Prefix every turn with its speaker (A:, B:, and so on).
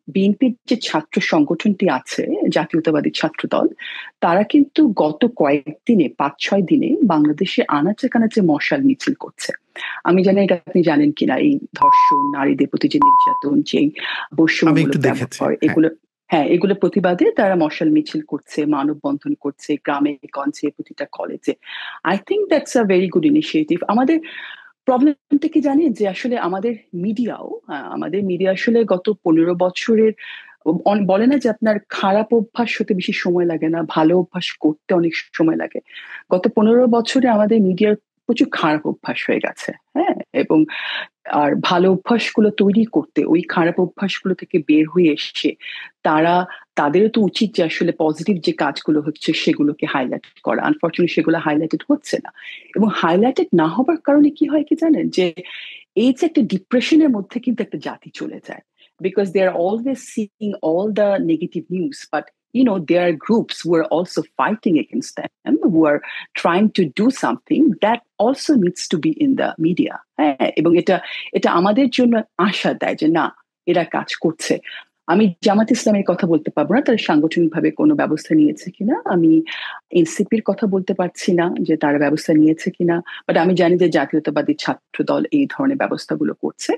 A: বিএনপির যে ছাত্র সংগঠনটি আছে, জাতীয়তাবাদী ছাত্র দল, তারা কিন্তু গত কয়েকদিনে 5-6 দিনে বাংলাদেশে আনাচে কানাচে মশাল মিছিল করছে। আমি জানি এটা আপনি জানেন কিনা, এই ধর্ষণ, নারীদের প্রতি যে নির্যাতন, যে
B: আমি একটু
A: বৈষম্যমূলক
B: দেখেছি,
A: ব্যবহার,
B: হ্যাঁ।
A: এগুলো, হ্যাঁ, এগুলো প্রতিবাদে তারা মশাল মিছিল করছে, মানববন্ধন করছে গ্রামে গঞ্জে, প্রতিটা কলেজে। I think that's a very good initiative. আমাদের প্রবলেমটা কি জানেন, যে আসলে আমাদের মিডিয়া আসলে গত 15 বছরের বলে না যে আপনার খারাপ অভ্যাস হতে বেশি সময় লাগে না, ভালো অভ্যাস করতে অনেক সময় লাগে। গত 15 বছরে আমাদের মিডিয়ার প্রচুর খারাপ অভ্যাস হয়ে গেছে। হ্যাঁ, এবং আর ভালো অভ্যাসগুলো তৈরি করতে ওই খারাপ অভ্যাসগুলো থেকে বের হয়ে এসে তারা, তাদেরও তো উচিত যে আসলে পজিটিভ যে কাজগুলো হচ্ছে সেগুলোকে হাইলাইট করা। আনফর্চুনেটলি সেগুলো হাইলাইটেড হচ্ছে না। এবং হাইলাইটেড না হবার কারণে কি হয় কি জানেন, যে এই যে একটা ডিপ্রেশনের মধ্যে কিন্তু একটা জাতি চলে যায়, because they are always seeing all the negative news, but there are groups who are also fighting against them, who are trying to do something that also needs to be in the media. হ্যাঁ, এবং এটা এটা আমাদের জন্য আশা দেয় যে না, এরা কাজ করছে। আমি জামাত ইসলামের কথা বলতে পারবো না, তারা সাংগঠনিকভাবে কোনো ব্যবস্থা নিয়েছে কিনা। আমি এনসিপির কথা বলতে পারছি না যে তারা ব্যবস্থা নিয়েছে কিনা, বাট আমি জানি যে জাতীয়তাবাদী ছাত্র দল এই ধরনের ব্যবস্থাগুলো করছে।